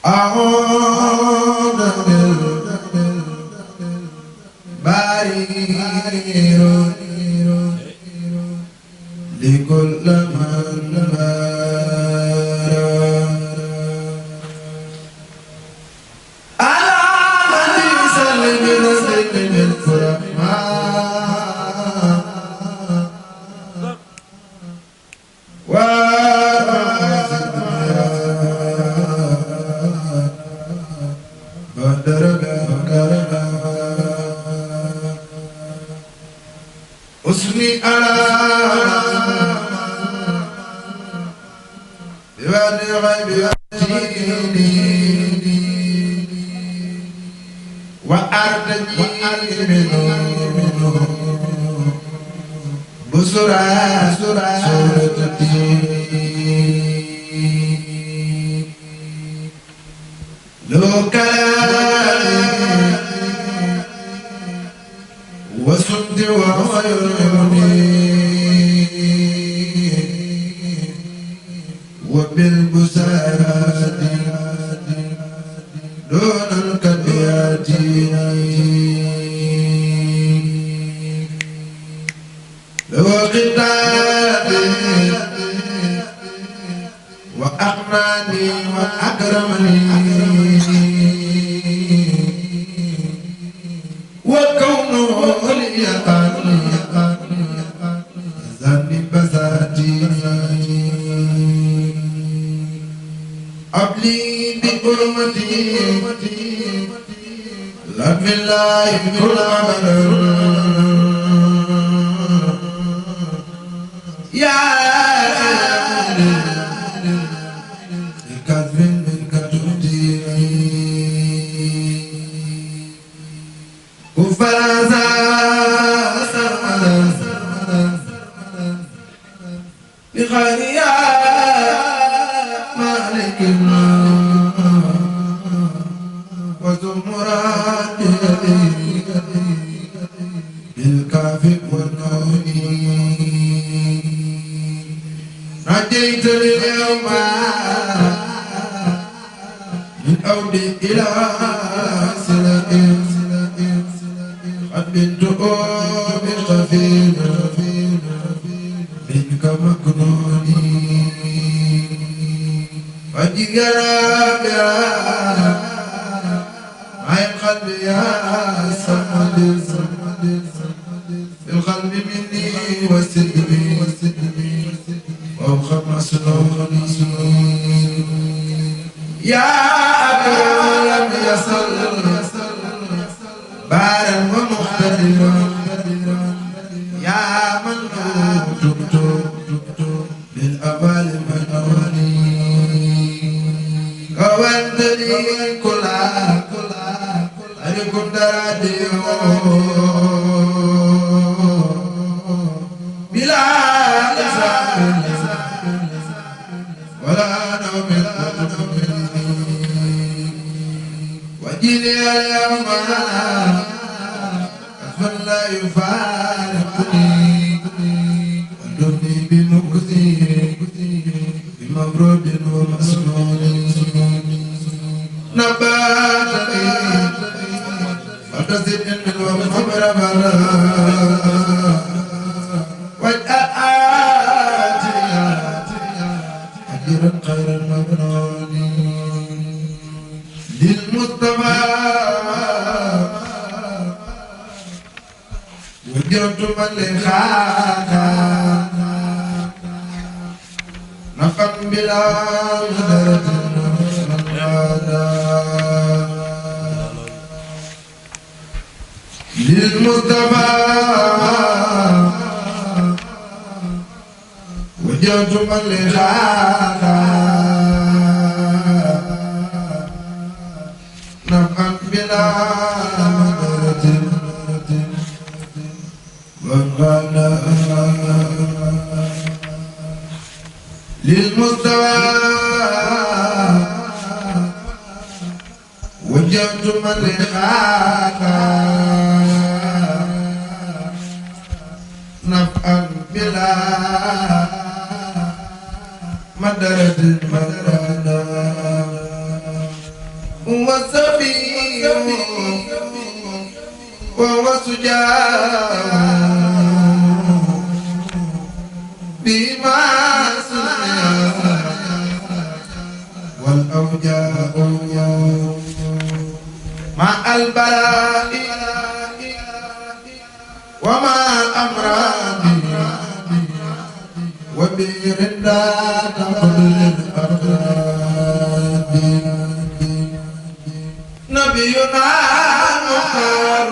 أعود بالبرير لكل من بار على من يسلم نسلم الكرماء أسمي أنا بواد غيب يأتيني وأرتجي منه بسرى سورتي لو كلامي وصد وعيوني وبالبسارات دون الكبيات لو قتالي وأغناني وأكرمني وكونه لي ذنبي بساتي أبلي بحرمتي لم الله كل عمل يا كذب من كتبتي وفرزا بخير يا مالك وزمرات بالكاف والنون نجيت اليوم من أودي إلى سلام قد بنت بخفيف منك مكنوني فجرى بها عين قلبي يا صمد في القلب مني وسلمي وخم سنوني يا أكرم يسر بارا ومقتدرا يا من تبت للأبال منوني كوانتني كلا أنكم دراديو بلا إسلام ولا نوم وجيني اليوم لا يفارقني ودني بمكثي بمبرود ومسنون نباتني فتزد من ومخبر بلا وجاءاتي أجرا خير المبنون للمصطفى وجرت من لخانا نفم بلا مدرة للمصطفى وجرت من لخانا نفم بلا مدرة للمستوى وجهت من لقاك نفعا بلا مدرة المرانا هو السفي وهو سجاع بما سمع والأوجاع مع البلاء ومع الأمراض وبردا تقبل الأرض نبينا مختار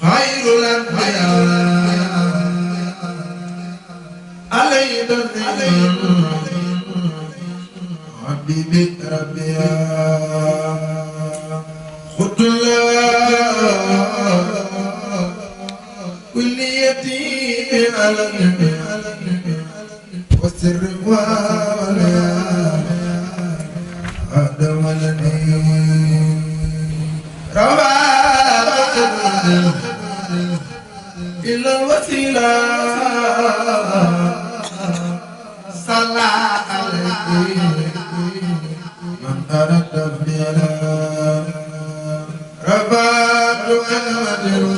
خير الأنبياء عليه الدين حبيبي ربي خذ الله كليتي على والسر والعليا أدم لني رواه إلى الوسيلة صلى عليه من أراد بلا ربات أحمد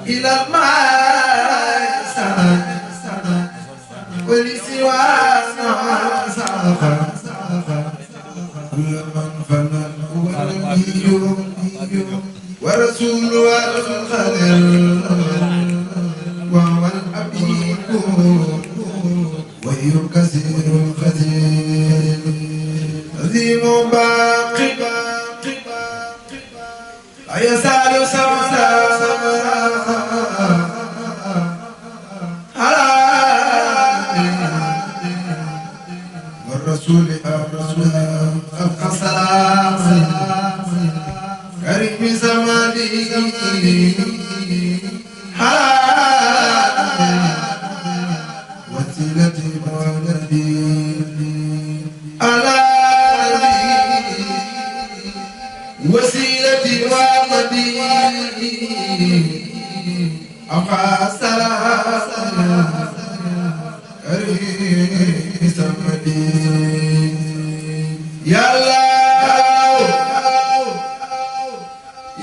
إلى الماء سنة ولسوانا سافا كل من فنن ولي ورسول والخليل وهو الحبيب وهي كثير الخزين عظيم باقي لا يزال سودا والرسول أبقى سلام كريم زمانه وسيلتي مولدي على وسيلتي وامدي أبقى سلام كريم زمانه يا الله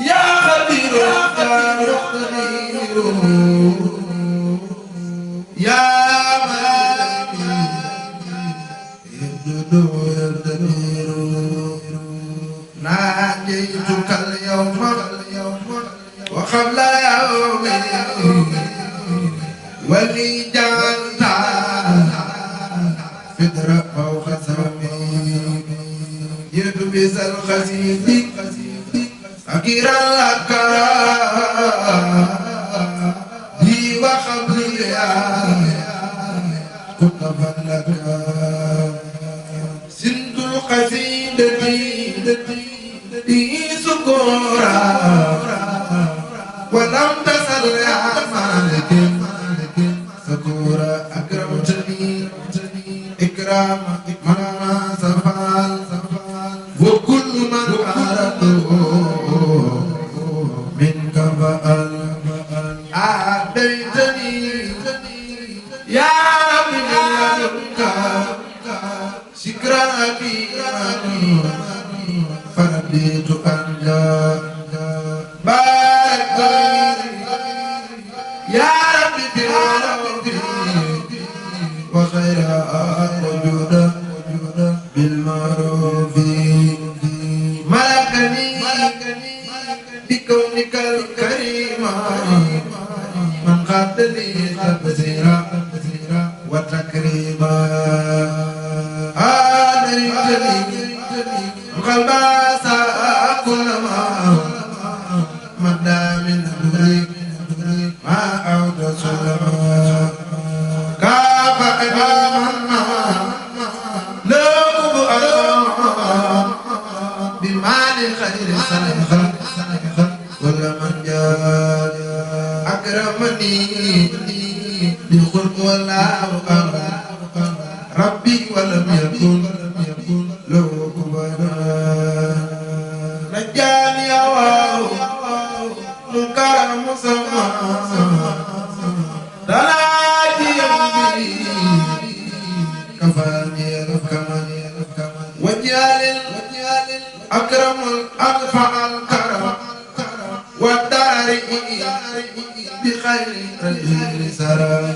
يا خبير يا مالك يبدو يبدو ناجيتك اليوم وقبل يوم ولي جعلت فدر فوق سمي يدبس الخزيد أكيرا لك لي وخبري كنت فلك سند القصيدة لي سكورا ولم تسل يا مالك سكورا أكرمتني إكرام من سفال وكل من أردته منك فأل أعطيتني يا ربي لك شكرا أبي فرديت أنجا بارك يا ربي بربي وخير وجودا بالمعروف ملكني بكونك الكريم من قد لي تبصيرا وتكريما آدريتني قلبا كل ما مدى من دوري ما أود سلما كافأني منا لو بمال خير سنة كل من جاء أكرمني بالخلق والله ربي ولم يكن له كفوا نجاني الله منكر مسمى دلاجي يمضي كفاني الكمال وجعل أكرم الأنفع الكرم والدار بخير رجل سرى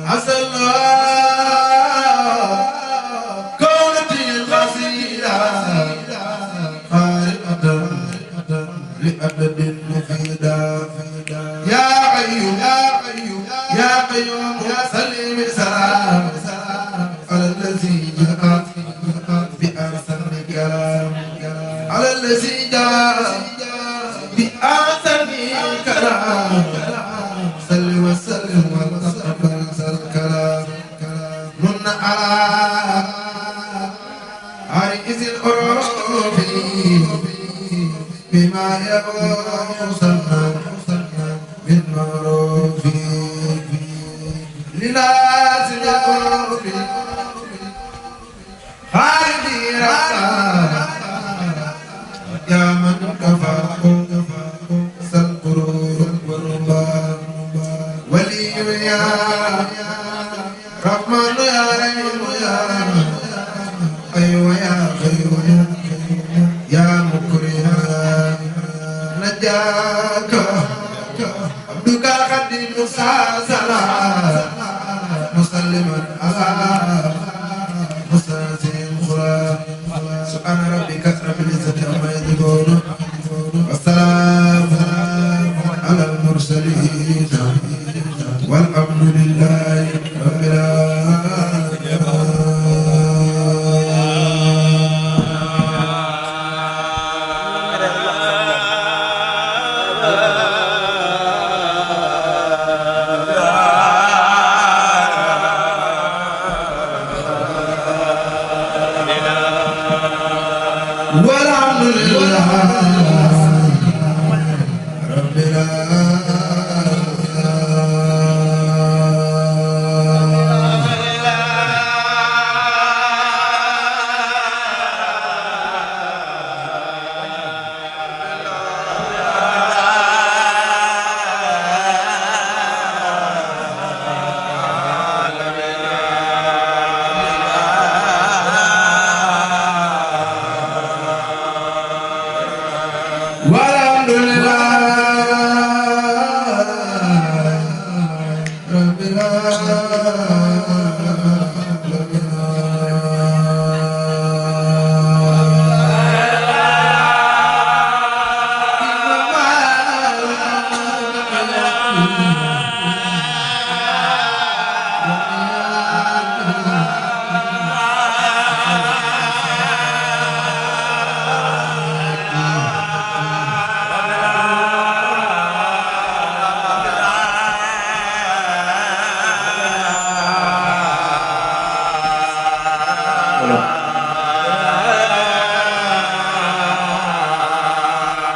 عسى الله كونتي الغسيلة خارقة لأبد مفيدة يا عيو يا قيوم سلم سلام على الذي جاء بأحسن كلام على الذي جاء بأحسن كلام صل وسلم وتقبل الكلام من على عريس الأروف بما يغوصنا من معروف لناس الأروف خالدي ربا يا من كفاه سالقرور والربا ولي يا رحمن يا رحيم يا أيوة يا خير يا مكرم نجاك عبدك خديم مساسلا مسلما على مساسين خرا سبحان ربك رب العزة عما يصفون والسلام على المرسلين والحمد لله رب والحمد لله رب والحمد لله رب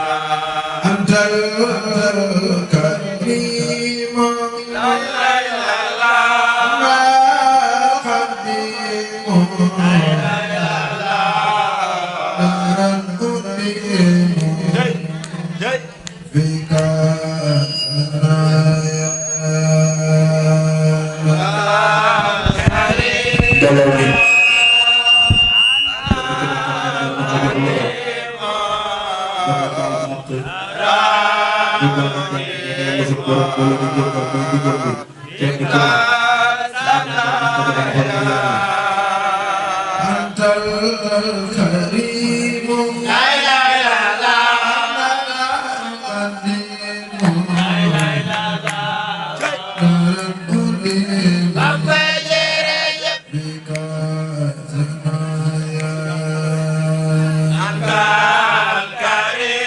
أنت الكريم لا إله إلا الله القديم لا إله إلا الله القديم بك أنت الكريم لا إله إلا الله القديم لا إله إلا الله القديم بك سمايا أنت الكريم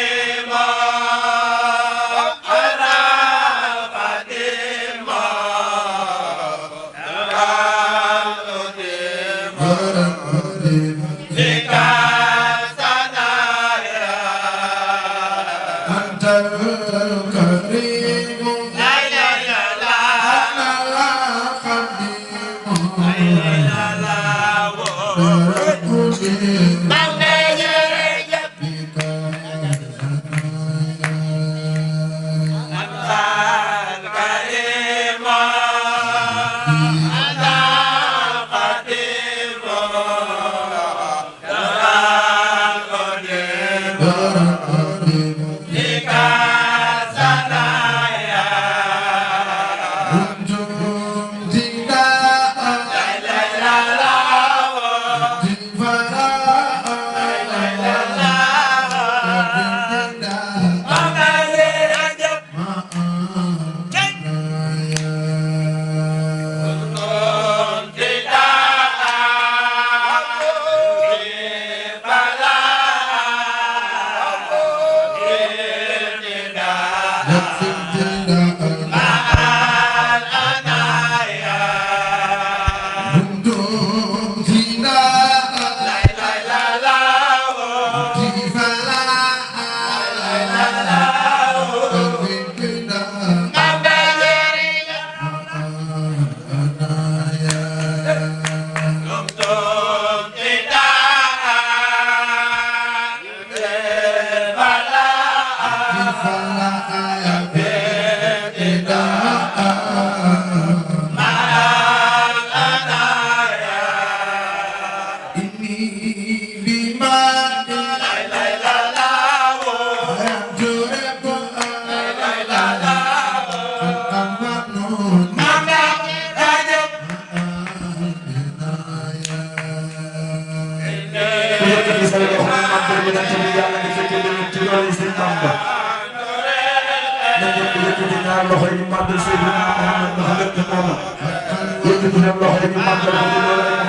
ñaar loxo yi màggal Seydina Muhammad ndax lépp moom la yëkkati leen loxo yi màggal Muhammad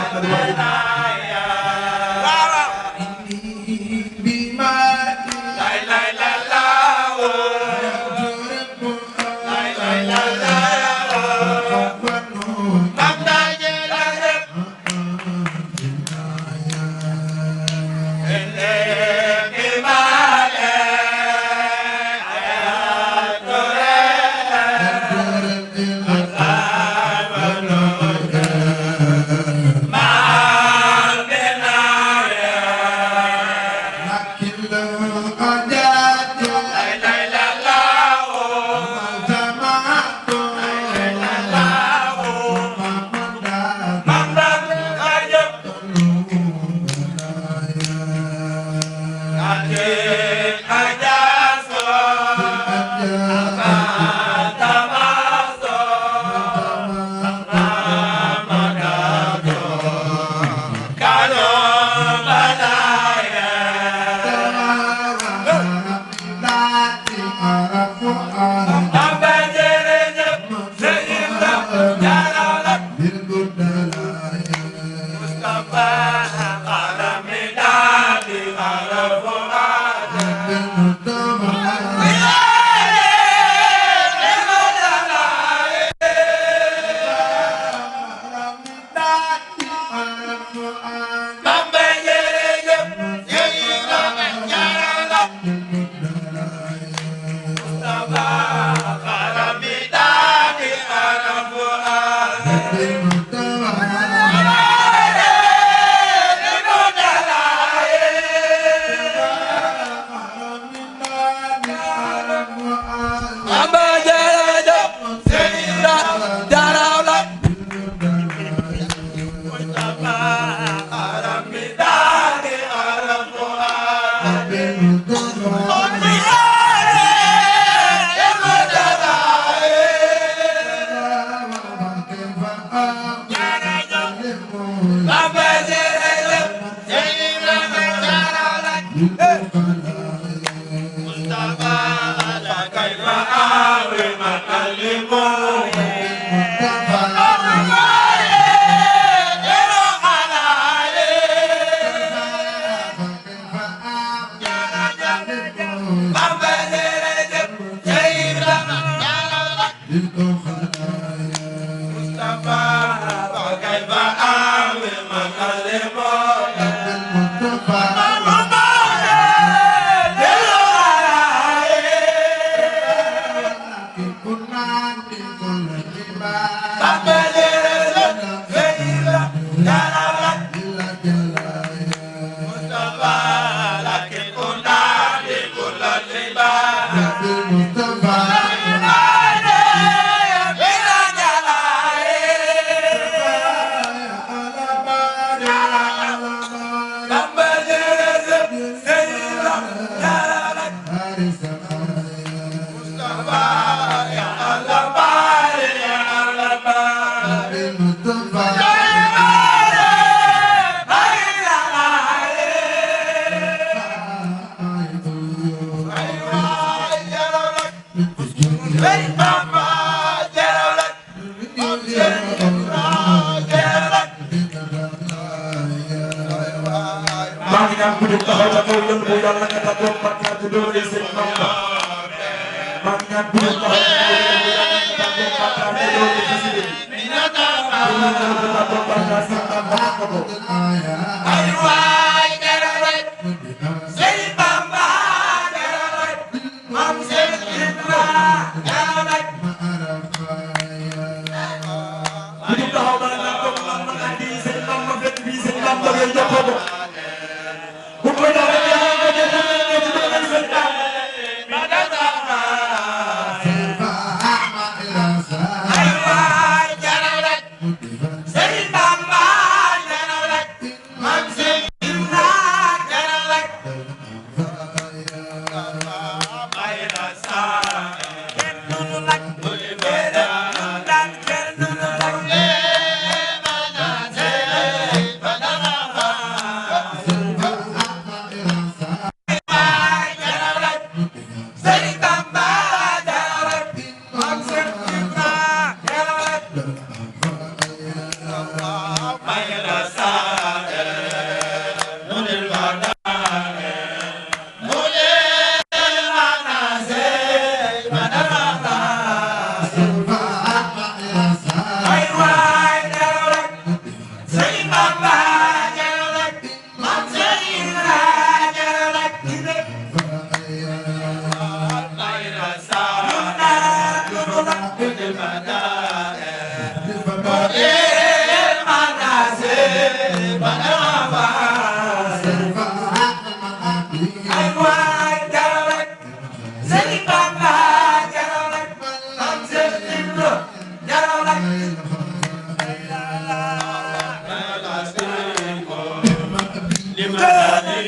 Amen.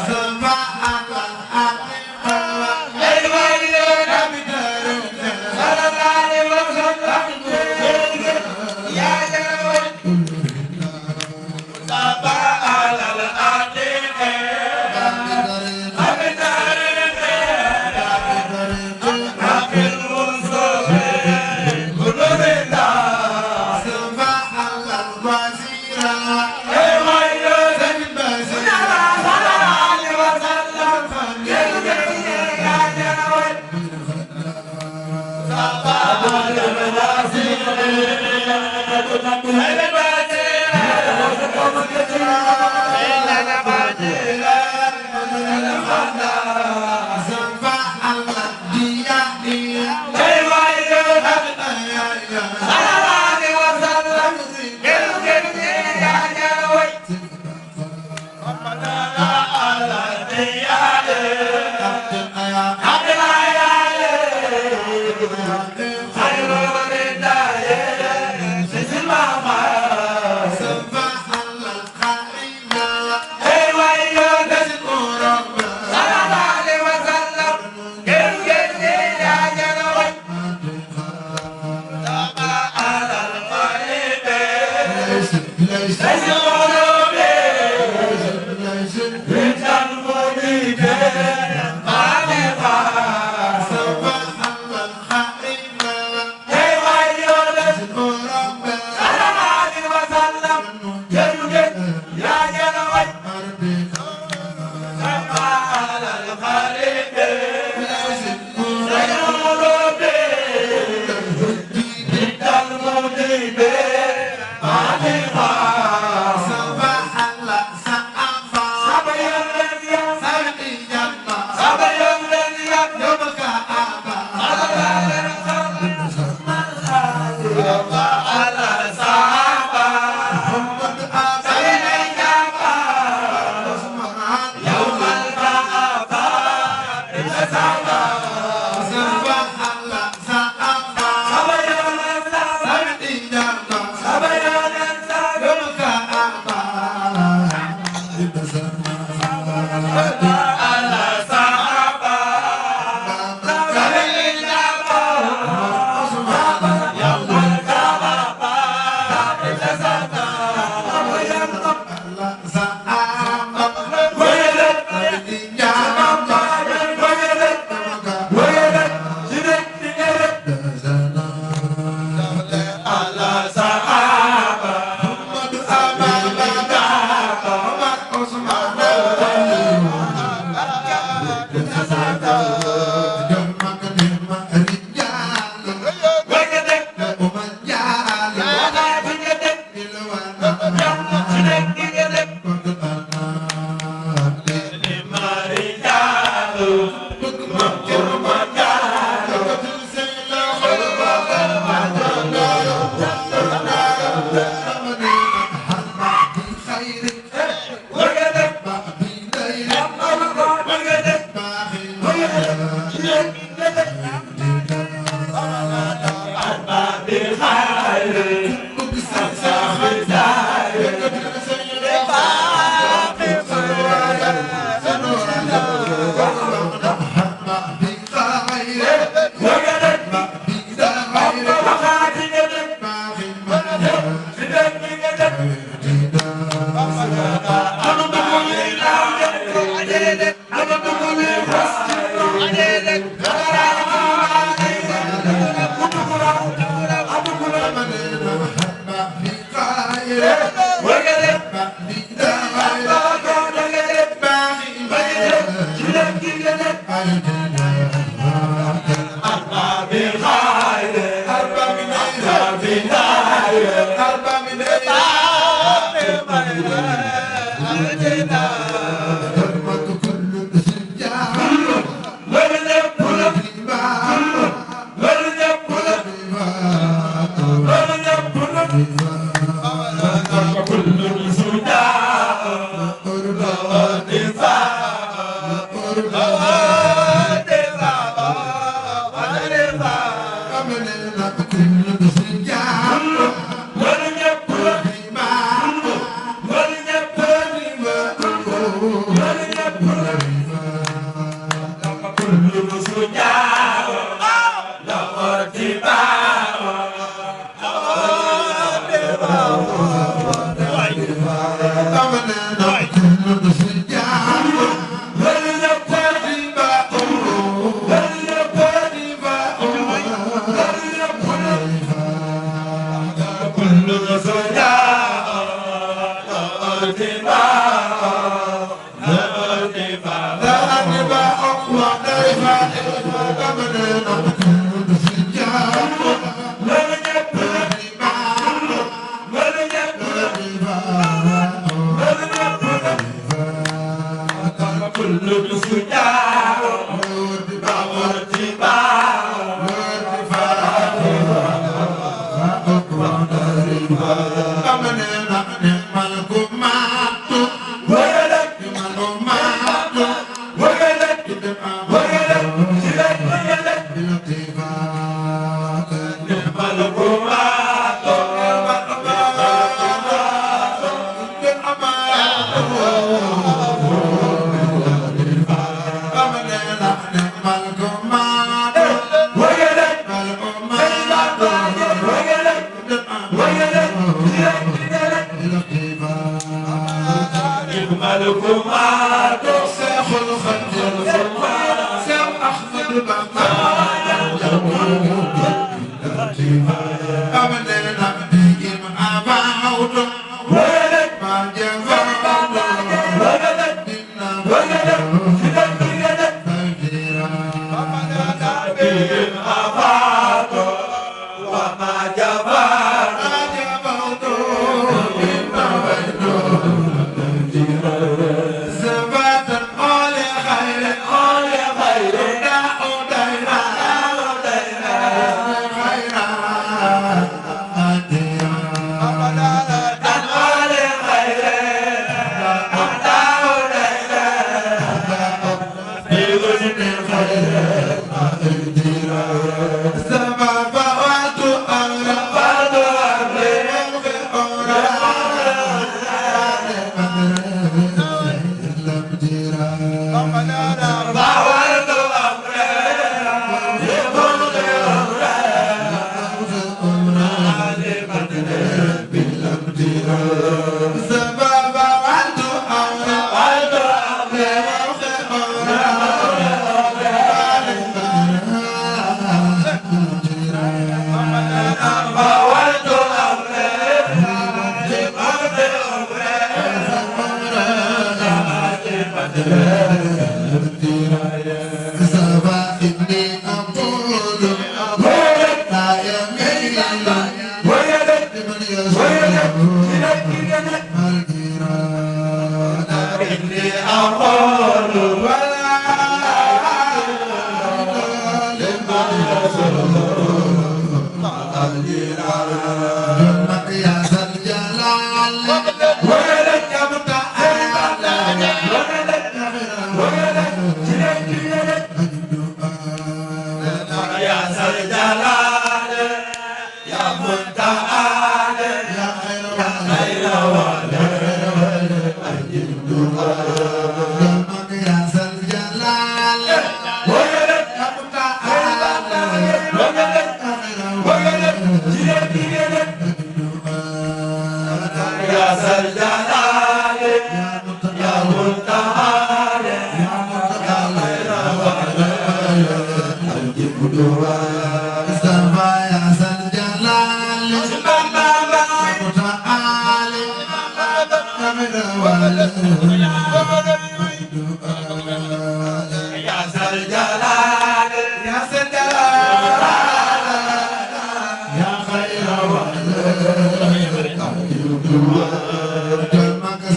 Sama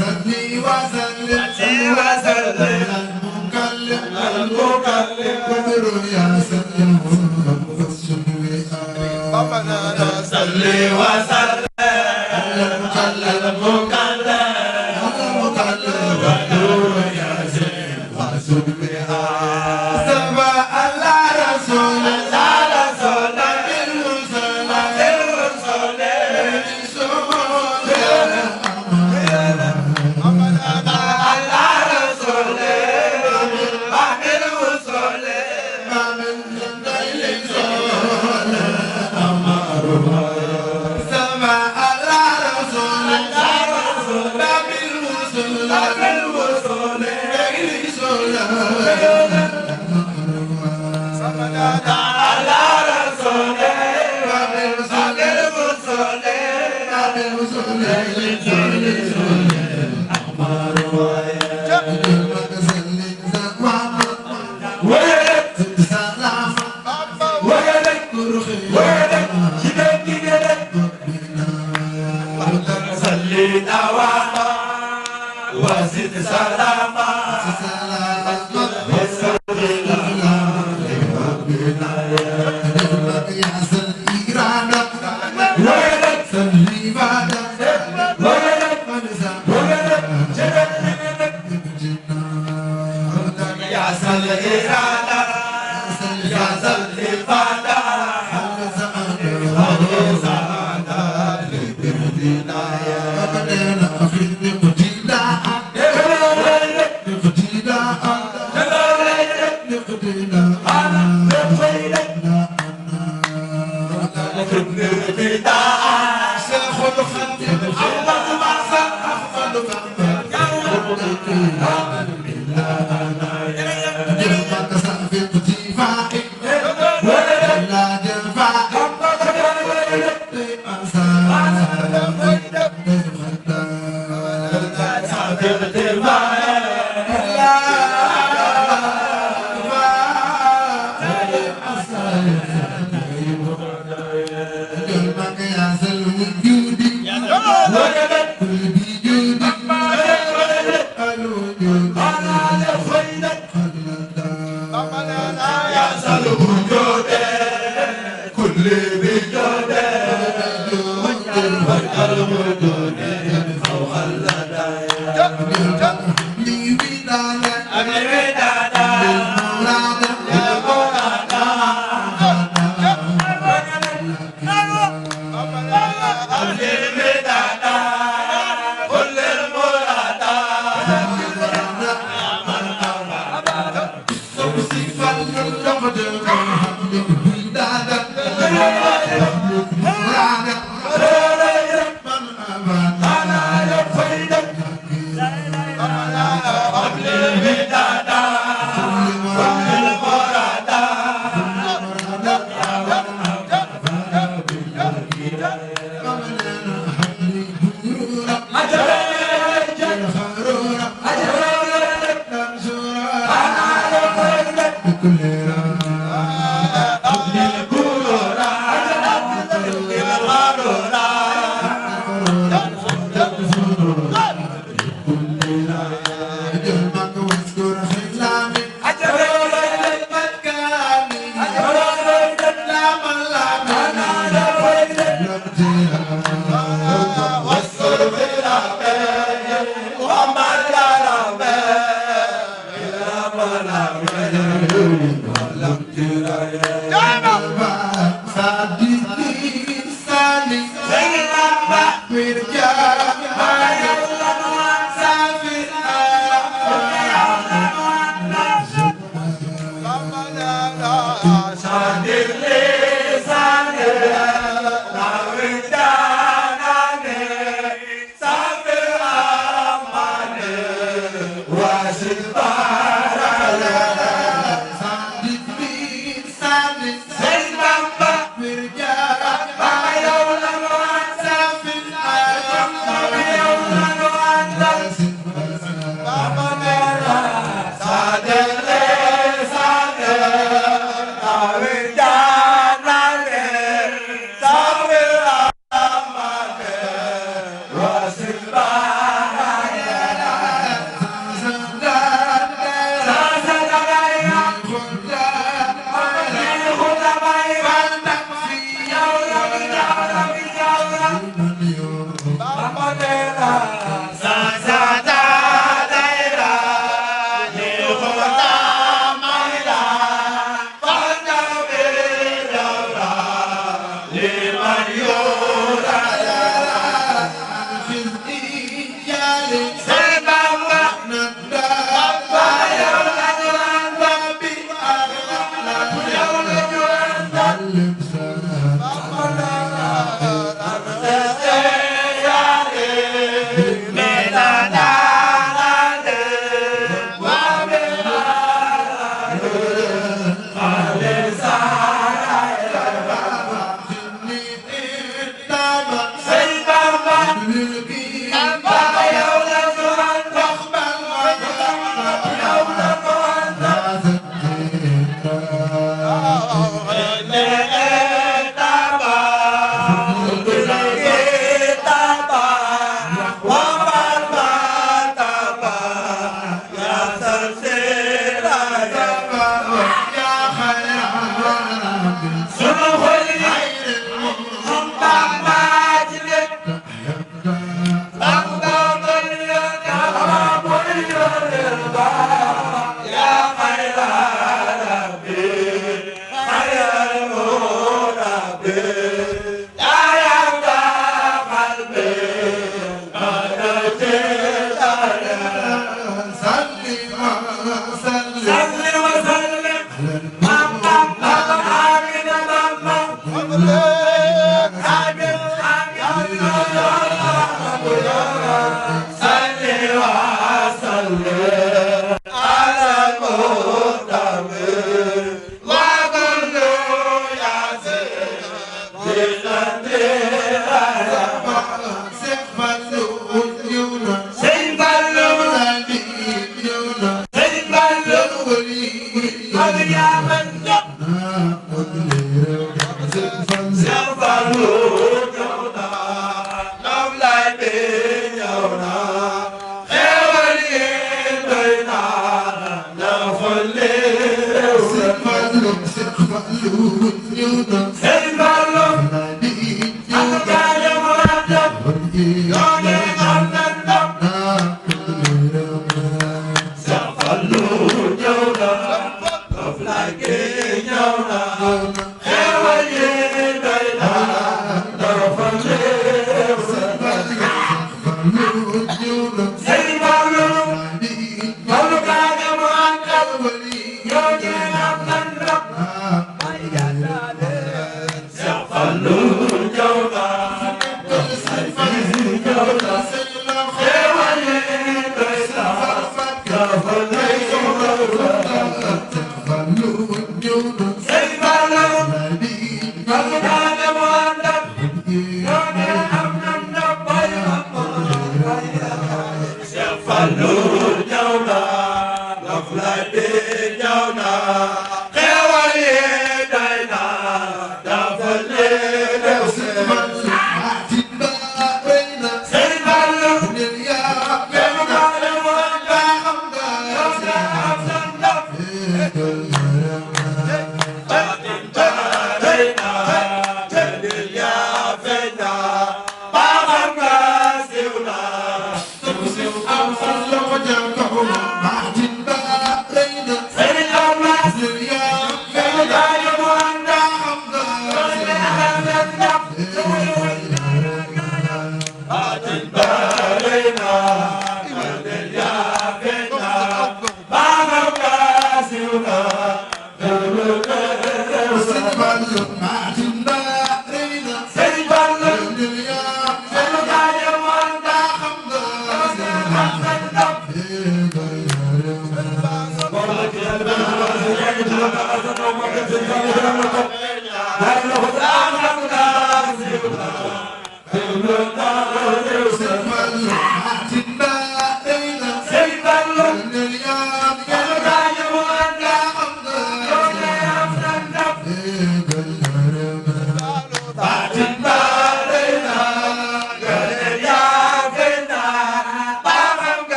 Jal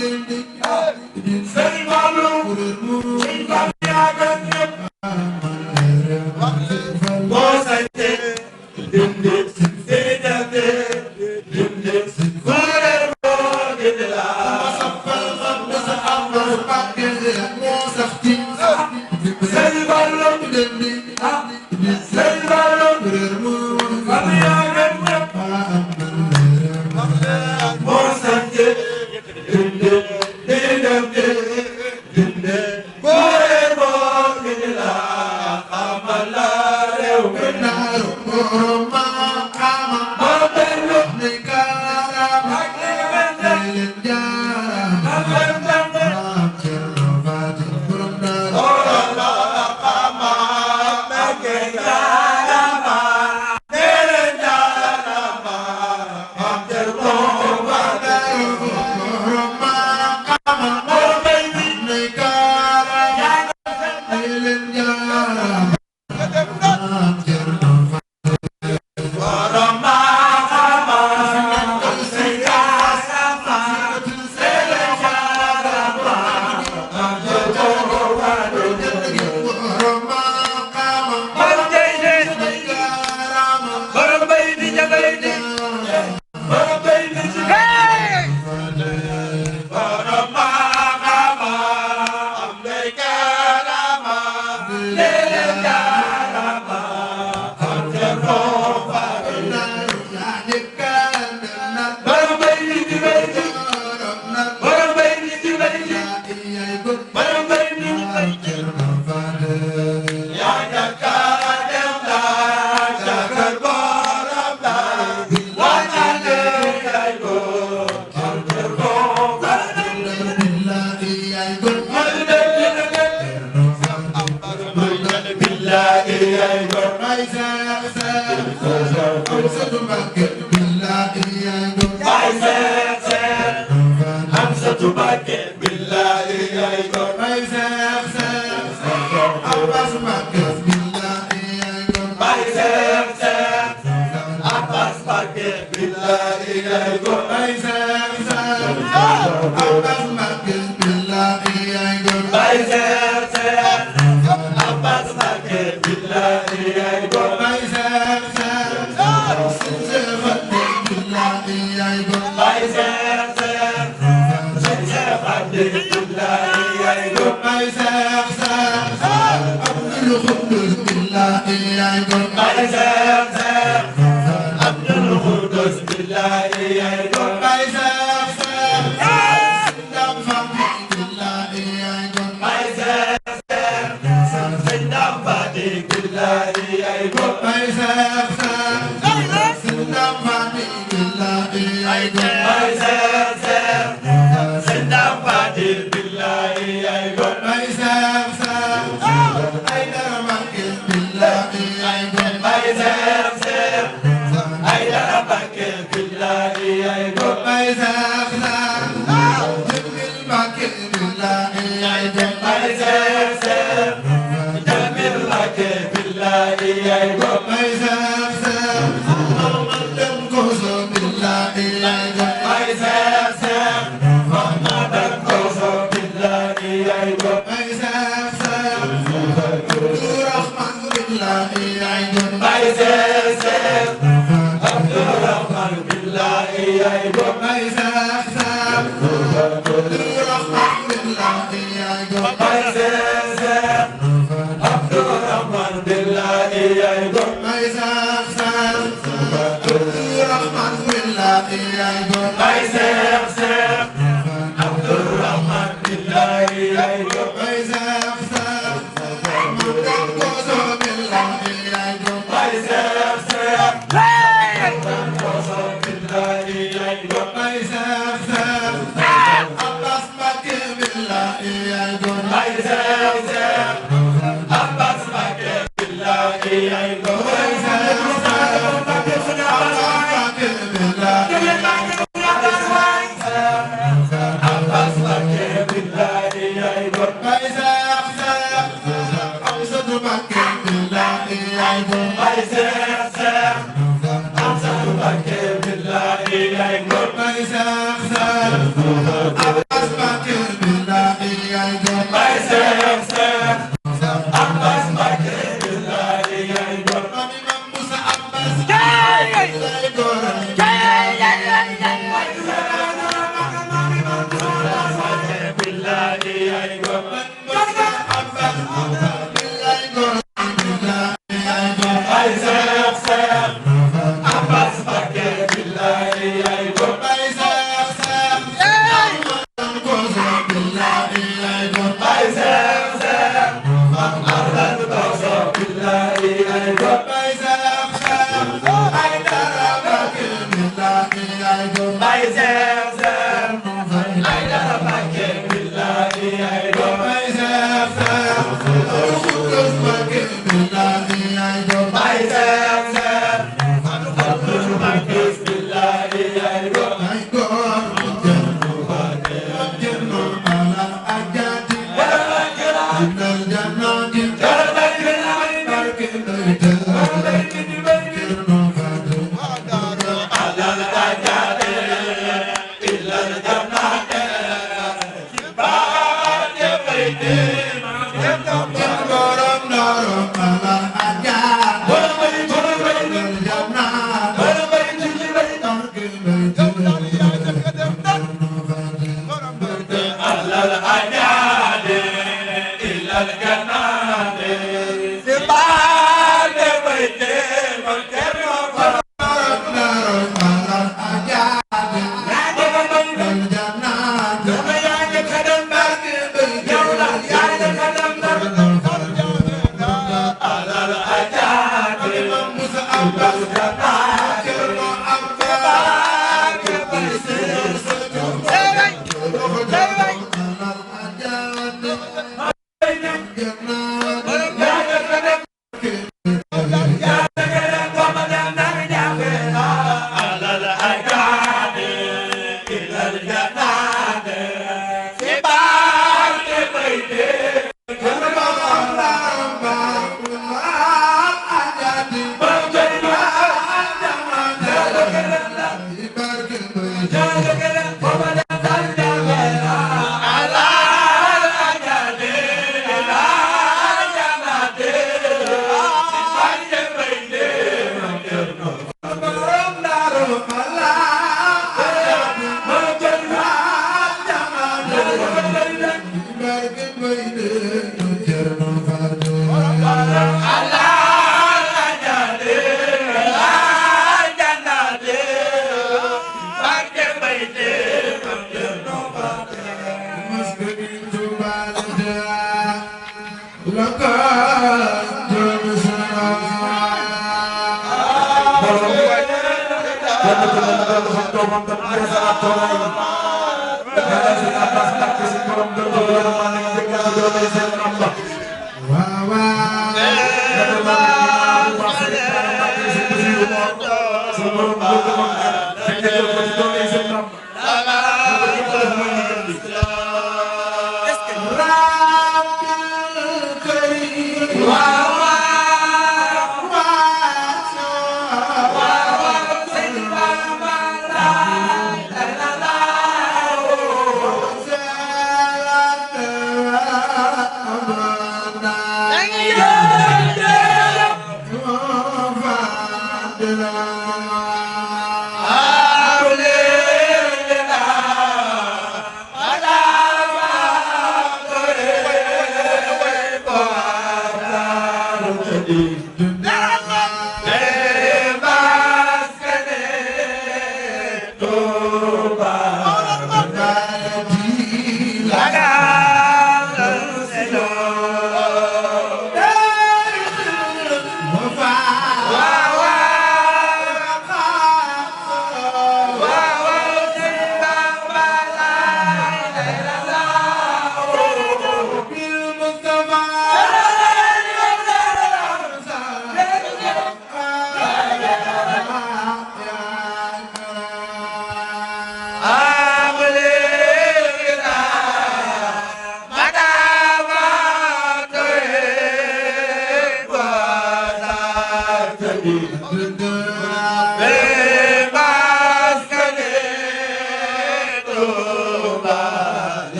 Ding ding.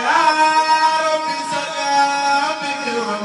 Hãy subscribe cho kênh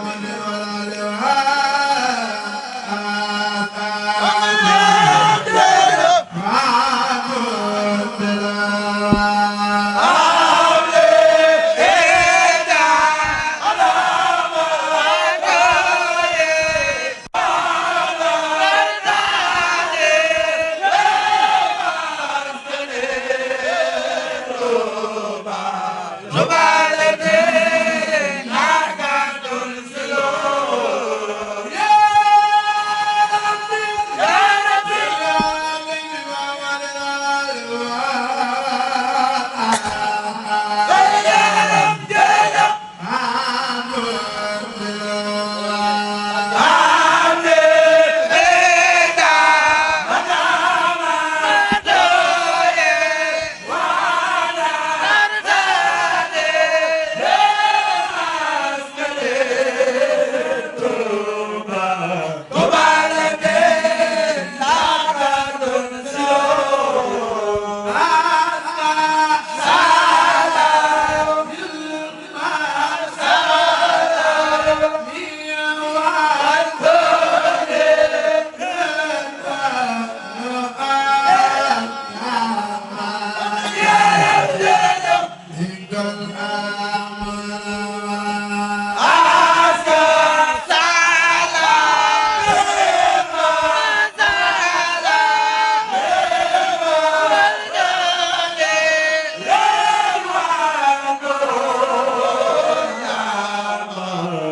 Ghiền Mì Gõ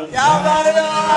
để không bỏ lỡ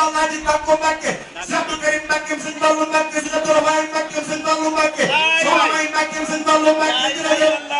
Alaaji Bakko Mbàkke Sëñ Abdou Karim Mbàkke Sëñ Fallu Mbàkke Sëñ Abdou Rahmaan Mbàkke Sëñ Fallu Mbàkke Soxna May Mbàkke Sëñ Fallu Mbàkke jërëjëf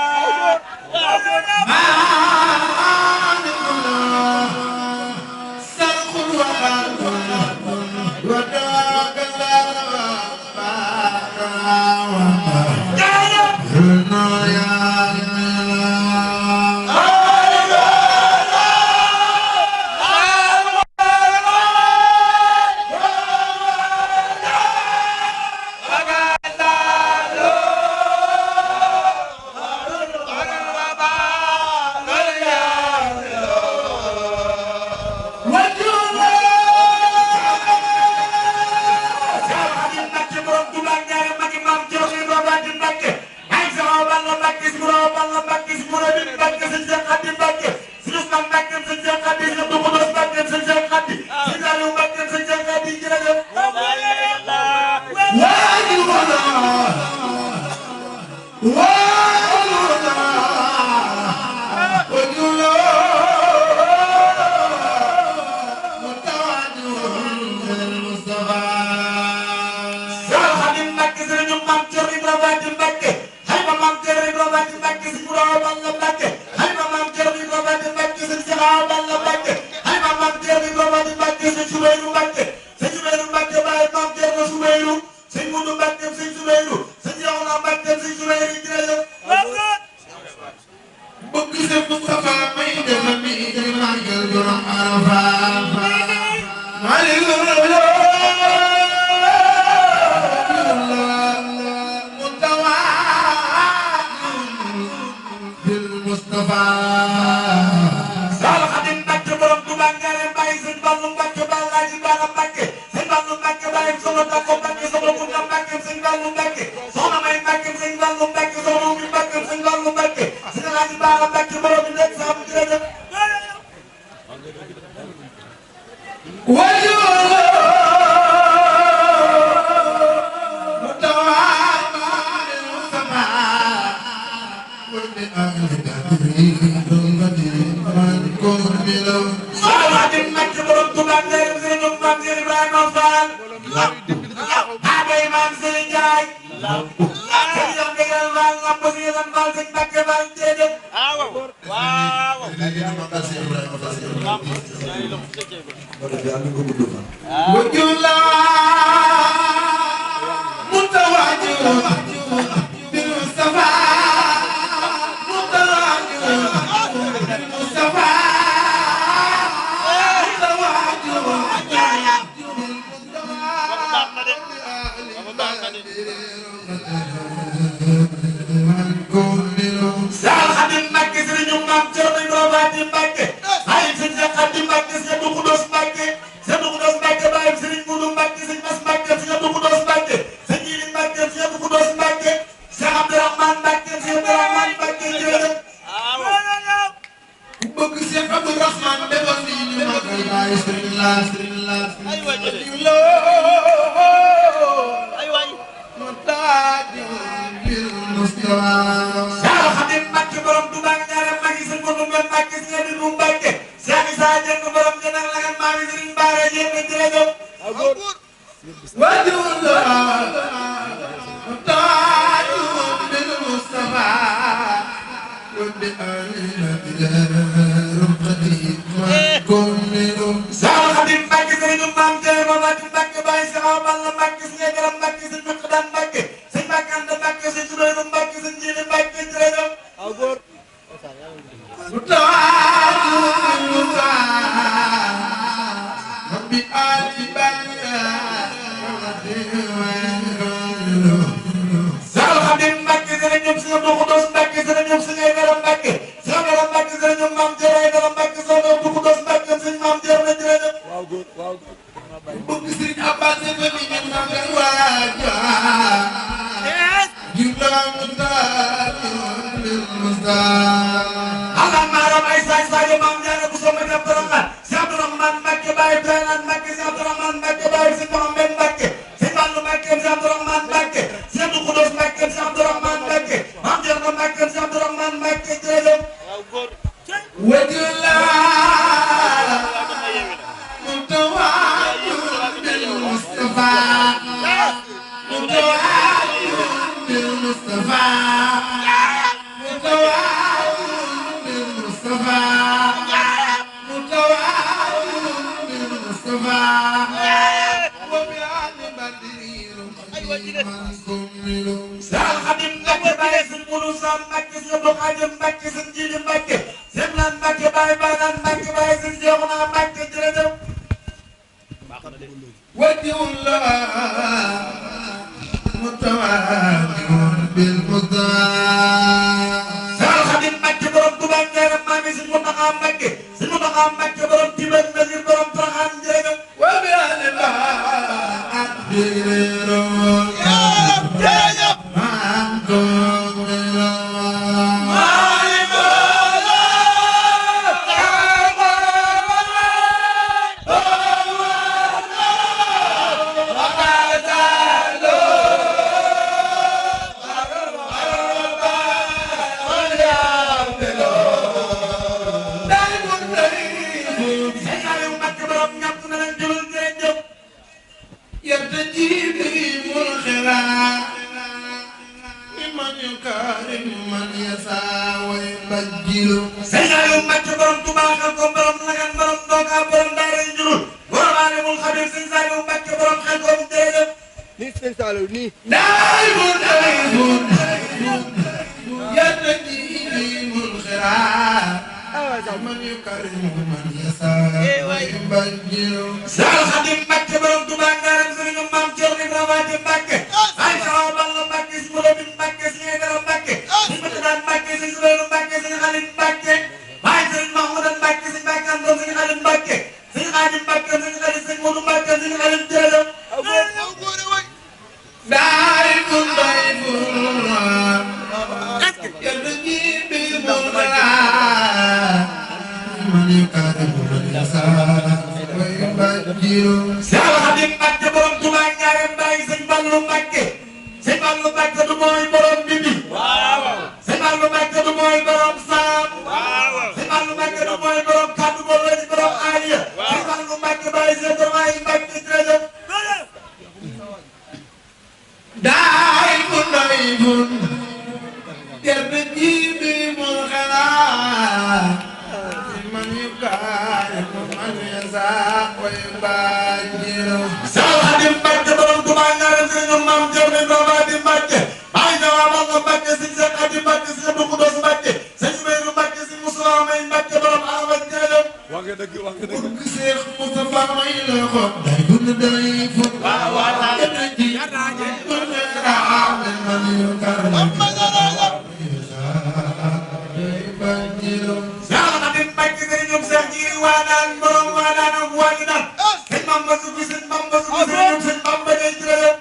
بالمصطفى متوالي بالمصطفى متوالي بالمصطفى متوالي بالمصطفى وبيان بدير قديما كمل Sal Xadim Mbacke Baye Sëñ Mourou Sam Mbacke Sëñ Abdou Khadim Mbacke Sëñ Jili Mbacke Sëñ Lan Mbacke Baye Banan Mbacke Baye Sëñ Cheikhouna Mbacke jërëjëf وجه الله متوالي بالمصطفى Sal Xadim Mbacke borom Touba Ndiarème maa ngi Sëñ Mountakha Mbacke Sëñ Mountakha Mbacke borom Tibet Nasir borom Porokhane jërëjëf وبيان بدير Sëñ Mbacke borom Touba xel ko borom Lagan borom Ndoka borom Daara Njurul borom Alimul Xabir Sëñ Saliou Mbacke borom xel ko jërëjëf nii sëñ Saliou nii Sal Xadim Mbacke borom Touba Ndiarème Sëriñ Maam Thierno Ibrahima Mbacke ay Sawa Balla Mbacke si Mourabin Mbacke si Aydara Mbacke si Matadan Mbacke si Souleymane Mbacke si Xalim Mbacke baay Sëriñ Mahmoudan Mbacke si Mbacke Andom si Xalim Mbacke si Xadim Mbacke si Xalim si Modou Mbacke si Xalim jërëjëf Sal Xadim Mbacke borom Touba Ndiarème baay Sëñ Fallu Mbacke Sëñ Fallu Mbacke du mooy borom Ndindi Sëñ Fallu Mbacke du mooy borom Saam Sëñ Fallu Mbacke du mooy borom kaddu bo wéri borom Aliya Sëñ Fallu Mbacke baay Sëñ Dormaay Mbacke jërëjëf Sal Xadim Mbacke borom Touba Ndiarème Sëriñ Maam Thierno Ibrahima Mbacke baay Sawa Balla Mbacke Sëñ Cheikh Xadim Mbacke Sëñ Abdou Khoudoss Mbacke Sëñ Souleymane Mbacke Sëñ Moussa May Mbacke borom Araba jërëjëf wax nga dëgg wax nga dëgg Sal Xadim Mbacke Sëriñ Cheikh Jiri Waadaan borom Waadaan ak Waadaan Sëñ Bamba Sufi Sëñ Bamba Sufi Sëñ Bamba day jërëjëf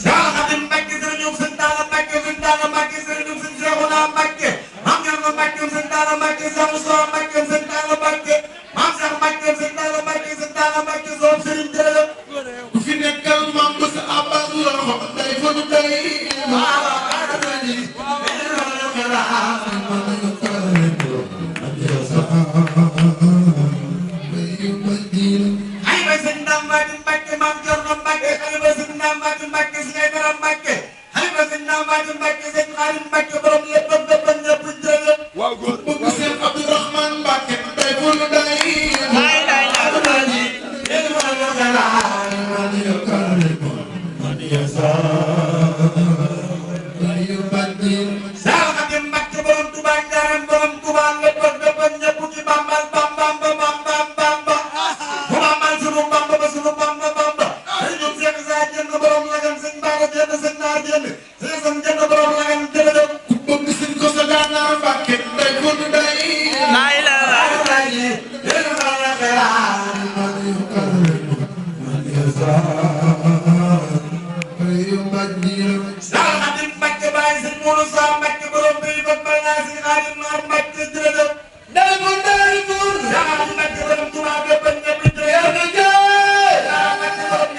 Sal Xadim Mbacke Sëriñ Sëñ Talla Mbacke Sëñ Talla Mbacke Sëriñ Sëñ Cheikhouna Mbacke Maam Cerno Mbacke Sëñ Talla Mbacke Cheikh Moussa Mbacke Sëñ Talla Mbacke Maam Cheikh Mbacke Sëñ Talla Mbacke Sëñ Talla Mbacke soom Sëriñ jërëjëf ay bay Sëñ Ndam Mbacke Maam Cerno Mbacke ay bay Sëñ Ndam Mbacke si ngay dara Mbacke ay bay Sëñ Ndam Mbacke Sëñ Xaadim Mbacke borom lépp lépp ñëpp jërëjëf waaw góor Sal Xadim Mbacke borom Touba Ndiarème borom Touba lépp lépp ñëpp ci Bambal Bambam Bambam Bamba bu Bambal sunu Bamba ba sunu Bamba Bamba Sëriñ Cheikh Sa Dieng borom Lagan Sëñ Bara Dieng Sëñ Naar Dieng Sëñ Sam Dieng borom Lagan jërëjëf Sal Xadim Mbacke baay Sëñ Mourou Sam Mbacke borom bi ba bala Sëñ Xaadim Naar Mbacke jërëjëf Sal Xadim Mbacke borom Touba bépp ñëpp jërëjëf Sal Mbacke borom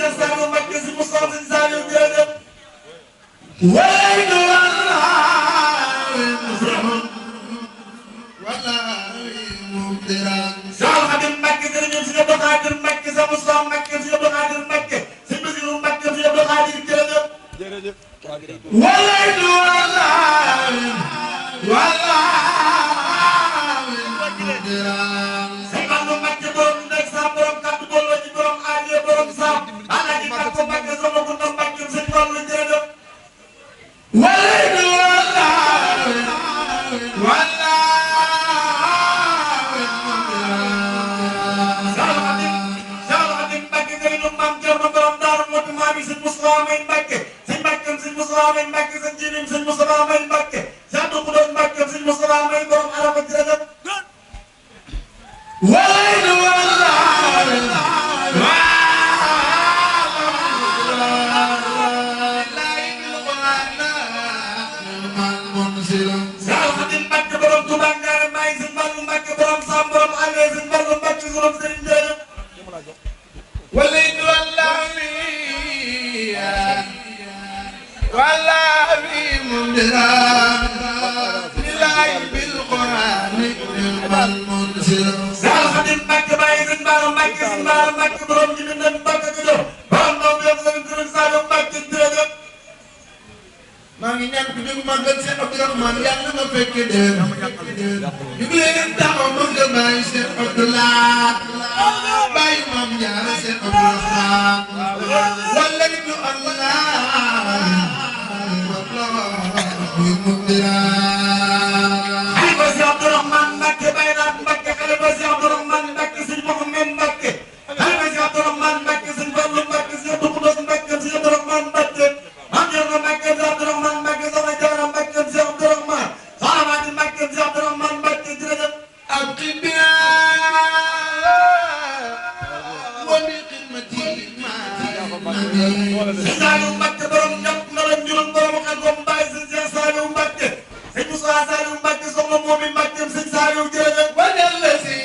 Cheikh Saliou Mbacké si Moustapha sëñ Saliou jërëjëf waydu wala mubdiran Cheikh Khadim Mbacké jërëjëf sëñ Abdou Khadir Mbacké sa Moustapha Mbacké sëñ Abdou Khadir Mbacké sëñ Bassirou Mbacké sëñ Abdou Khadir jërëjëf waydu wala mubdiran sëñ Fallou Mbacké borom ndek sa borom kaddu booloo ci borom aaje borom saam Alaaji Mbacké Mbacké sama Gunda Mbacké sëñ Fallou jërëjëf waydu wala Cheikh Khadim Mbacké jërëjëf Maam Cerno borom Daaru Muxti maami sëñ Moustapha May Mbacké sëñ Mbacké sëñ Moustapha May Mbacké sëñ Jirim sëñ Moustapha May Mbacké sëñ Abdou Khoudoss Mbacké sëñ Moustapha May borom Arafa jërëjëf waydu wala Cheikh Khadim Mbacké borom Touba Ndiarème maay sëñ Fallou Mbacké borom Sam borom Allé sëñ Fallou Mbacké borom Serigne jërëjëf ولد والله ممدرا لله بالقرآن المنزل Cheikh Khadim Mbacké maay sëñ Bara Mbacké sëñ Bara Mbacké borom ji mi nen Mbacké ko jox borom doom bi sëñ Serigne Saliou Mbacké jërëjëf maa ngi ñaan ku jóg màggal Cheikh Abdourahmane yàlla nga fekke déen ñu ngi leen taxaw màggal bàyyi Cheikh Abdoulaye bàyyi Maam Jaara Cheikh Abdourahmane wala ñu Allah Xalifa Cheikh Abdourahmane Mbacké Baylaat Mbacké Xalifa Cheikh Abdourahmane Mbacké sëñ Mouhamed Mbacké Xalifa Cheikh Abdourahmane Mbacké sëñ Fallou Mbacké sëñ Abdou Khoudoss Mbacké sëñ Abdourahmane Mbacké Maam Cerno Mbacké sëñ Abdourahmane Mbacké Soxna Jaara Mbacké sëñ Abdourahmane Soxna Faati Mbacké sëñ Abdourahmane Mbacké jërëjëf أبقنا وبخدمتي sëñ Saliou Mbacké borom ñëpp nga leen juróom borom xel ko mbaay sëñ Cheikh Saliou Mbacké sëñ Moussa Saliou Mbacké soxna Momi Mbacké sëñ Saliou jërëjëf ودلسي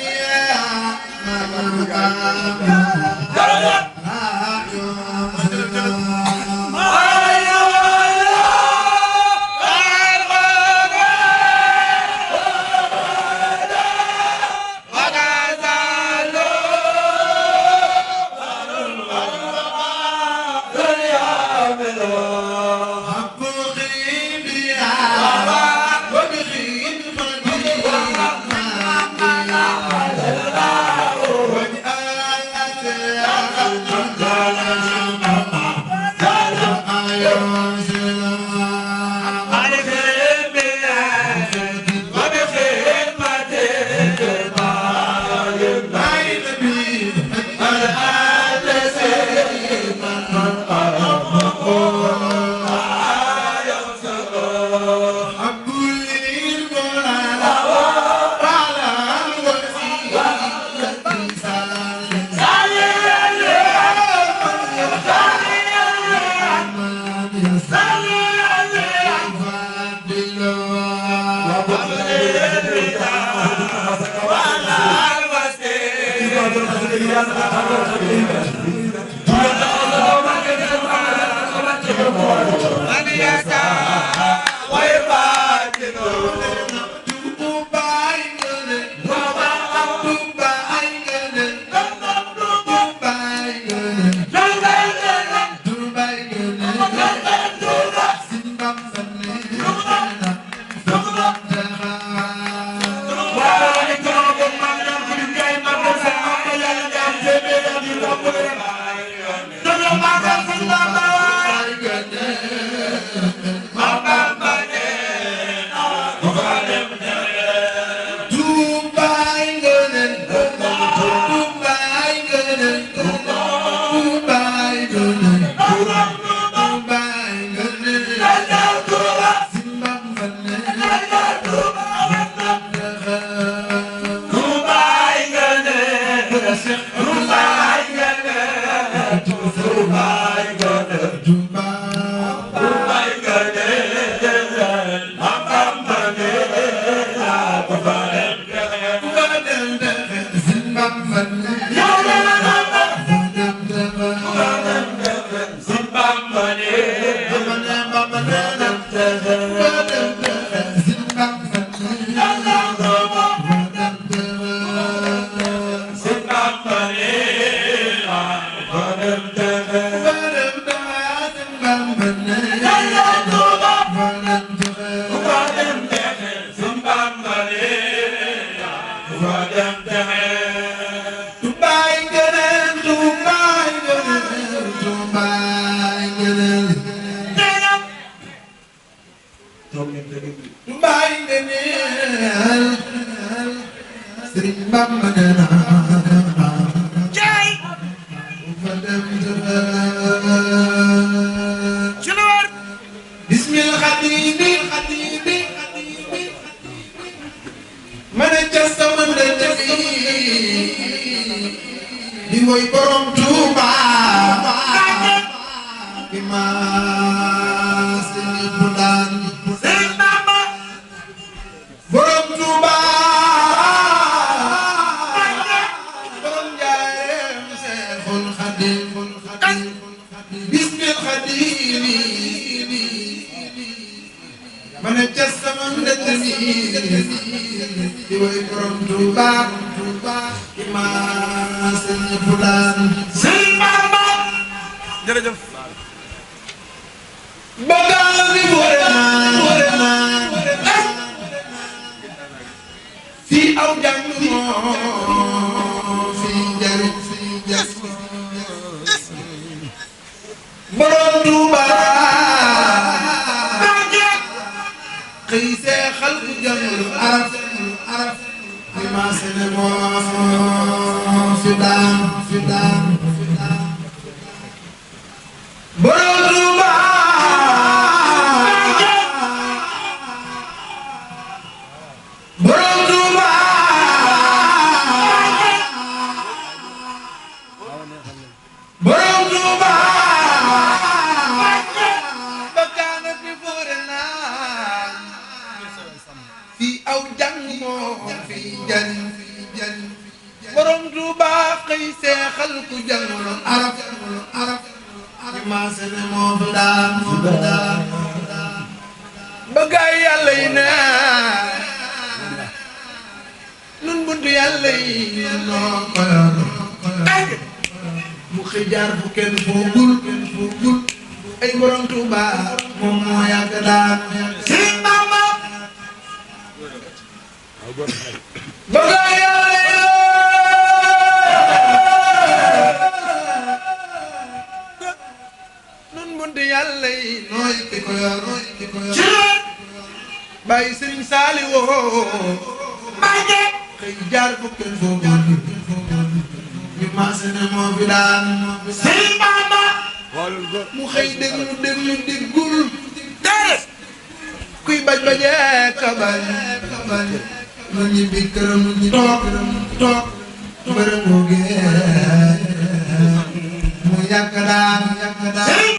mu yàgg daan